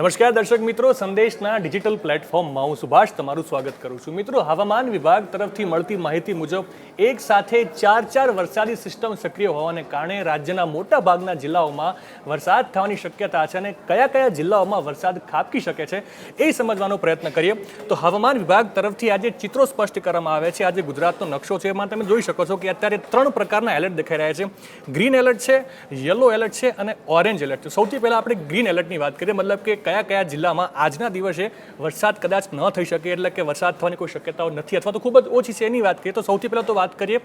નમસ્કાર દર્શક મિત્રો, સંદેશના ડિજિટલ પ્લેટફોર્મમાં હું સુભાષ તમારું સ્વાગત કરું છું. મિત્રો, હવામાન વિભાગ તરફથી મળતી માહિતી મુજબ એક સાથે ચાર વરસાદી સિસ્ટમ સક્રિય હોવાને કારણે રાજ્યના મોટા ભાગના જિલ્લાઓમાં વરસાદ થવાની શક્યતા છે અને કયા કયા જિલ્લાઓમાં વરસાદ ખાબકી શકે છે એ સમજવાનો પ્રયત્ન કરીએ. તો હવામાન વિભાગ તરફથી આજે ચિત્રો સ્પષ્ટ કરવામાં આવે છે. આજે ગુજરાતનો નકશો છે, એમાં તમે જોઈ શકો છો કે અત્યારે 3 પ્રકારના એલર્ટ દેખાઈ રહ્યા છે. ગ્રીન એલર્ટ છે, યલો એલર્ટ છે અને ઓરેન્જ એલર્ટ છે. સૌથી પહેલાં આપણે ગ્રીન એલર્ટની વાત કરીએ, મતલબ કે કયા કયા જિલ્લામાં આજના દિવસે વરસાદ કદાચ ન થઈ શકે, એટલે કે વરસાદ થવાની કોઈ શક્યતાઓ નથી અથવા તો ખૂબ જ ઓછી છે એની વાત કરીએ. તો સૌથી પહેલાં તો વાત કરીએ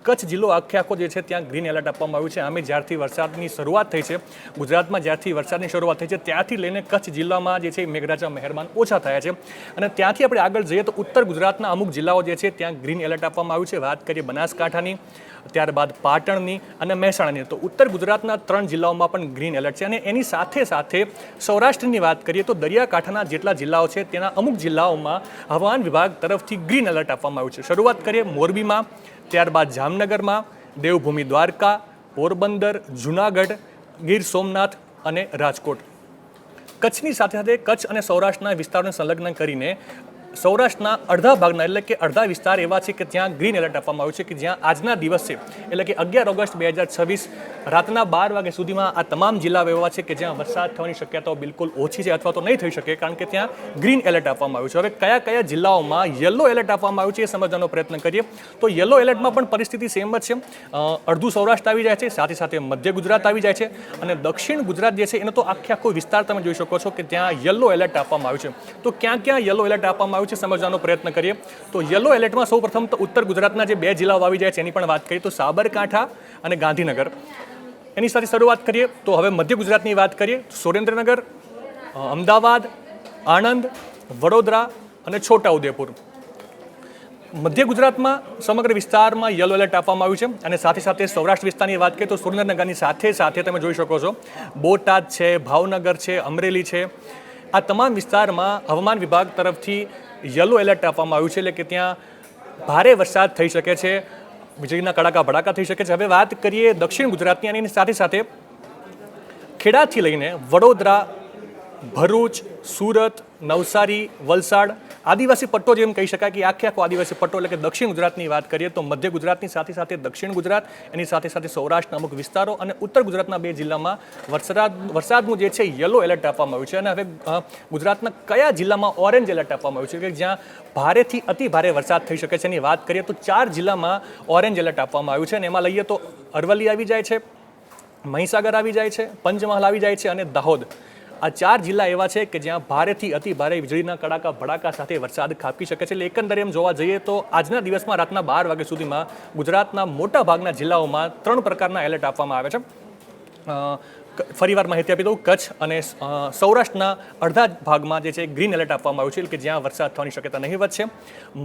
કચ્છ જિલ્લો આખો જે છે ત્યાં ગ્રીન એલર્ટ આપવામાં આવ્યું છે. આમે જ્યારથી વરસાદની શરૂઆત થઈ છે, ગુજરાતમાં જ્યારથી વરસાદની શરૂઆત થઈ છે ત્યાંથી લઈને કચ્છ જિલ્લામાં જે છે મેઘરાજા મહેરબાન ઓછા થયા છે. અને ત્યાંથી આપણે આગળ જઈએ તો ઉત્તર ગુજરાતના અમુક જિલ્લાઓ જે છે ત્યાં ગ્રીન એલર્ટ આપવામાં આવ્યું છે. વાત કરીએ બનાસકાંઠાની, ત્યારબાદ પાટણની અને મહેસાણાની. તો ઉત્તર ગુજરાતના 3 જિલ્લાઓમાં પણ ગ્રીન એલર્ટ છે. અને એની સાથે સાથે સૌરાષ્ટ્રની વાત કરીએ તો દરિયાકાંઠાના જેટલા જિલ્લાઓ છે તેના અમુક જિલ્લાઓમાં હવામાન વિભાગ તરફથી ગ્રીન એલર્ટ આપવામાં આવ્યું છે. શરૂઆત કરીએ મોરબીમાં, ત્યારબાદ જામનગરમાં, દેવભૂમિ દ્વારકા, પોરબંદર, જૂનાગઢ, ગીર સોમનાથ અને રાજકોટ. કચ્છની સાથે સાથે કચ્છ અને સૌરાષ્ટ્રના વિસ્તારોને સંલગ્ન કરીને સૌરાષ્ટ્રના અડધા ભાગના એટલે કે અડધા વિસ્તાર એવા છે કે ત્યાં ગ્રીન એલર્ટ આપવામાં આવ્યું છે, કે જ્યાં આજના દિવસે એટલે કે 11 ઓગસ્ટ 2026 રાતના 12 વાગ્યા સુધીમાં આ તમામ જિલ્લાઓ એવા છે કે જ્યાં વરસાદ થવાની શક્યતાઓ બિલકુલ ઓછી છે અથવા તો નહીં થઈ શકે, કારણ કે ત્યાં ગ્રીન એલર્ટ આપવામાં આવ્યું છે. હવે કયા કયા જિલ્લાઓમાં યલો એલર્ટ આપવામાં આવ્યું છે એ સમજવાનો પ્રયત્ન કરીએ. તો યલો એલર્ટમાં પણ પરિસ્થિતિ સેમ જ છે. અડધું સૌરાષ્ટ્ર આવી જાય છે, સાથે સાથે મધ્ય ગુજરાત આવી જાય છે અને દક્ષિણ ગુજરાત જે છે એનો તો આખો વિસ્તાર તમે જોઈ શકો છો કે ત્યાં યલો એલર્ટ આપવામાં આવ્યું છે. તો ક્યાં ક્યાં યલો એલર્ટ આપવામાં આવ્યું છે સમજવાનો પ્રયત્ન કરીએ. તો યલો એલર્ટમાં સૌ પ્રથમ તો ઉત્તર ગુજરાતના જે 2 જિલ્લાઓ આવી જાય છે એની પણ વાત કરીએ તો સાબરકાંઠા અને ગાંધીનગર. એની સાથે શરૂઆત કરીએ તો હવે મધ્ય ગુજરાતની વાત કરીએ તો સુરેન્દ્રનગર, અમદાવાદ, આણંદ, વડોદરા અને છોટાઉદેપુર. મધ્ય ગુજરાતમાં સમગ્ર વિસ્તારમાં યલો એલર્ટ આપવામાં આવ્યું છે. અને સાથે સાથે સૌરાષ્ટ્ર વિસ્તારની વાત કરીએ તો સુરેન્દ્રનગરની સાથે સાથે તમે જોઈ શકો છો બોટાદ છે, ભાવનગર છે, અમરેલી છે. આ તમામ વિસ્તારમાં હવામાન વિભાગ તરફથી યલો એલર્ટ આપવામાં આવ્યું છે, એટલે કે ત્યાં ભારે વરસાદ થઈ શકે છે, વીજળીના કડાકા ભડાકા થઈ શકે છે. હવે વાત કરીએ દક્ષિણ ગુજરાતની, અને એની સાથે સાથે ખેડાથી લઈને વડોદરા, ભરૂચ, સુરત, નવસારી, વલસાડ, આદિવાસી પટ્ટો જેમ કહી શકાય કે આખો આદિવાસી પટ્ટો એટલે કે દક્ષિણ ગુજરાતની વાત કરીએ તો મધ્ય ગુજરાતની સાથે સાથે દક્ષિણ ગુજરાત, એની સાથે સાથે સૌરાષ્ટ્રના અમુક વિસ્તારો અને ઉત્તર ગુજરાતના 2 જિલ્લામાં વરસાદનું જે છે યલો એલર્ટ આપવામાં આવ્યું છે. અને હવે ગુજરાતના કયા જિલ્લામાં ઓરેન્જ એલર્ટ આપવામાં આવ્યું છે કે જ્યાં ભારેથી અતિ ભારે વરસાદ થઈ શકે છે એની વાત કરીએ તો 4 જિલ્લામાં ઓરેન્જ એલર્ટ આપવામાં આવ્યું છે. અને એમાં લઈએ તો અરવલ્લી આવી જાય છે, મહીસાગર આવી જાય છે, પંચમહાલ આવી જાય છે અને દાહોદ. આ 4 જિલ્લા એવા છે કે જ્યાં ભારેથી અતિ ભારે વીજળીના કડાકા ભડાકા સાથે વરસાદ ખાબકી શકે છે. એટલે એકંદરે એમ જોવા જઈએ તો આજના દિવસમાં રાતના 12 વાગ્યા સુધીમાં ગુજરાતના મોટા ભાગના જિલ્લાઓમાં 3 પ્રકારના એલર્ટ આપવામાં આવે છે. ફરીવાર માહિતી આપી દઉં, કચ્છ અને સૌરાષ્ટ્રના અડધા ભાગમાં જે છે ગ્રીન એલર્ટ આપવામાં આવ્યું છે કે જ્યાં વરસાદ થવાની શક્યતા નહીવત છે.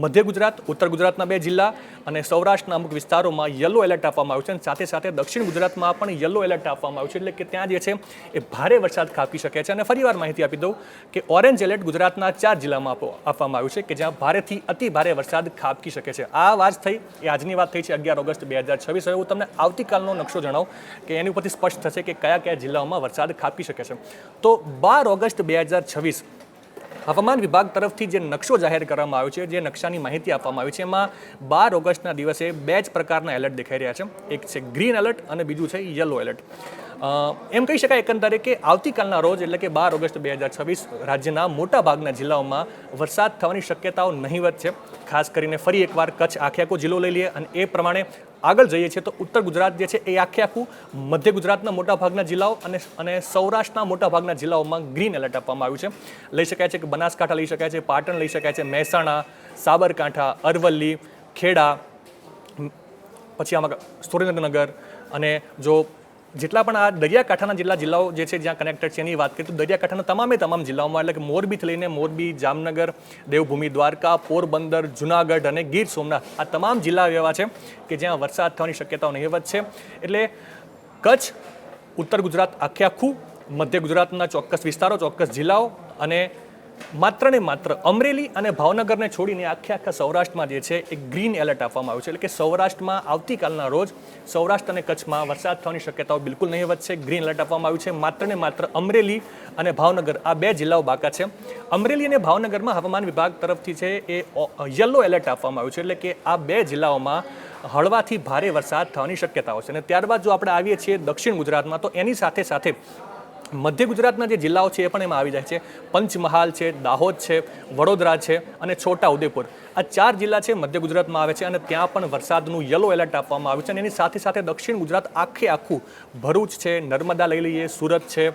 મધ્ય ગુજરાત, ઉત્તર ગુજરાતના 2 જિલ્લા અને સૌરાષ્ટ્રના અમુક વિસ્તારોમાં યલો એલર્ટ આપવામાં આવ્યું છે. અને સાથે સાથે દક્ષિણ ગુજરાતમાં પણ યલો એલર્ટ આપવામાં આવ્યું છે, એટલે કે ત્યાં જે છે એ ભારે વરસાદ ખાબકી શકે છે. અને ફરીવાર માહિતી આપી દઉં કે ઓરેન્જ એલર્ટ ગુજરાતના 4 જિલ્લામાં આપવામાં આવ્યું છે કે જ્યાં ભારેથી અતિ ભારે વરસાદ ખાબકી શકે છે. આ વાત થઈ, એ આજની વાત થઈ છે 11 ઓગસ્ટ 2026. હવે હું તમને આવતીકાલનો નકશો જણાવું કે એની ઉપરથી સ્પષ્ટ થશે કે કયા કયા જિલ્લાઓમાં વરસાદ ખાબકી શકે છે. તો 12 ઓગસ્ટ 2026 હવામાન વિભાગ તરફથી જે નકશો જાહેર કરવામાં આવ્યો છે, જે નકશાની માહિતી આપવામાં આવી છે, એમાં 12 ઓગસ્ટના દિવસે 2 જ પ્રકારના એલર્ટ દેખાઈ રહ્યા છે. એક છે ગ્રીન એલર્ટ અને બીજું છે યલો એલર્ટ. એમ કહી શકાય એકંદરે કે આવતીકાલના રોજ એટલે કે 12 ઓગસ્ટ 2026 રાજ્યના મોટા ભાગના જિલ્લાઓમાં વરસાદ થવાની શક્યતાઓ નહીવત છે. ખાસ કરીને ફરી એકવાર કચ્છ આખો જિલ્લો લઈ લઈએ અને એ પ્રમાણે આગળ જઈએ છીએ તો ઉત્તર ગુજરાત જે છે એ આખું, મધ્ય ગુજરાતના મોટા ભાગના જિલ્લાઓ અને સૌરાષ્ટ્રના મોટા ભાગના જિલ્લાઓમાં ગ્રીન એલર્ટ આપવામાં આવ્યું છે. લઈ શકાય છે કે બનાસકાંઠા લઈ શકાય છે, પાટણ લઈ શકાય છે, મહેસાણા, સાબરકાંઠા, અરવલ્લી, ખેડા, પછી આમાં સુરેન્દ્રનગર અને જો જેટલા પણ આ દરિયાકાંઠાના જિલ્લાઓ જે છે જ્યાં કનેક્ટેડ છે એની વાત કરીએ તો દરિયાકાંઠાના તમામ જિલ્લાઓમાં એટલે કે મોરબીથી લઈને મોરબી, જામનગર, દેવભૂમિ દ્વારકા, પોરબંદર, જૂનાગઢ અને ગીર સોમનાથ, આ તમામ જિલ્લાઓ એવા છે કે જ્યાં વરસાદ થવાની શક્યતાઓ નહીવત છે. એટલે કચ્છ, ઉત્તર ગુજરાત આખું, મધ્ય ગુજરાતના ચોક્કસ વિસ્તારો, ચોક્કસ જિલ્લાઓ અને માત્ર ને માત્ર અમરેલી અને ભાવનગરને છોડીને આખા સૌરાષ્ટ્રમાં જે છે એ ગ્રીન એલર્ટ આપવામાં આવ્યું છે. એટલે કે સૌરાષ્ટ્રમાં આવતીકાલના રોજ સૌરાષ્ટ્ર અને કચ્છમાં વરસાદ થવાની શક્યતાઓ બિલકુલ નહીં વધશે. ગ્રીન એલર્ટ આપવામાં આવ્યું છે. માત્ર ને માત્ર અમરેલી અને ભાવનગર આ બે જિલ્લાઓ બાકા છે. અમરેલી અને ભાવનગરમાં હવામાન વિભાગ તરફથી છે એ યલો એલર્ટ આપવામાં આવ્યું છે. એટલે કે આ બે જિલ્લાઓમાં હળવાથી ભારે વરસાદ થવાની શક્યતાઓ છે. અને ત્યારબાદ જો આપણે આવીએ છીએ દક્ષિણ ગુજરાતમાં, તો એની સાથે સાથે મધ્ય ગુજરાતના જે જિલ્લાઓ છે એ પણ એમાં આવી જાય છે. પંચમહાલ છે, દાહોદ છે, વડોદરા છે અને છોટા ઉદેપુર, આ 4 જિલ્લા છે મધ્ય ગુજરાતમાં આવે છે અને ત્યાં પણ વરસાદનું યલો એલર્ટ આપવામાં આવ્યું છે. અને એની સાથે સાથે દક્ષિણ ગુજરાત આખું ભરૂચ છે, નર્મદા લઈ લઈએ, સુરત છે,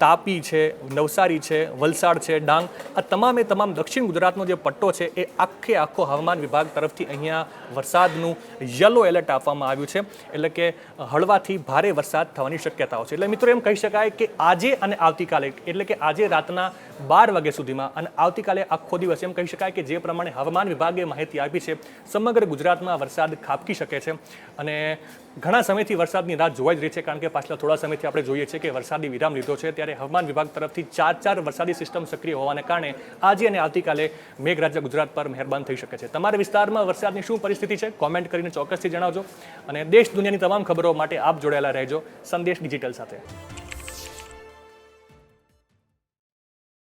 તાપી છે, નવસારી છે, વલસાડ છે, ડાંગ, આ તમામ દક્ષિણ ગુજરાતનો જે પટ્ટો છે એ આખો હવામાન વિભાગ તરફથી અહીંયા વરસાદનું યલો એલર્ટ આપવામાં આવ્યું છે. એટલે કે હળવાથી ભારે વરસાદ થવાની શક્યતાઓ છે. એટલે મિત્રો એમ કહી શકાય કે આજે અને આવતીકાલે, એટલે કે આજે રાતના 12 વાગ્યા સુધીમાં અને આવતીકાલે આખો દિવસ, એમ કહી શકાય કે જે પ્રમાણે હવામાન વિભાગે માહિતી આપી છે, સમગ્ર ગુજરાતમાં વરસાદ ખાબકી શકે છે. અને ઘણા સમયથી વરસાદની રાહ જોવાઈ જ રહી છે, કારણ કે પાછલા થોડા સમયથી આપણે જોઈએ છીએ કે વરસાદી વિરામ લીધો છે. ત્યારે હવામાન વિભાગ તરફથી 4 વરસાદી સિસ્ટમ સક્રિય હોવાને કારણે આજે અને આવતીકાલે મેઘરાજા ગુજરાત પર મહેરબાન થઈ શકે છે. તમારા વિસ્તારમાં વરસાદની શું પરિસ્થિતિ છે, કોમેન્ટ કરીને ચોક્કસથી જણાવજો. અને દેશ દુનિયાની તમામ ખબરો માટે આપ જોડાયેલા રહેજો સંદેશ ડિજિટલ સાથે.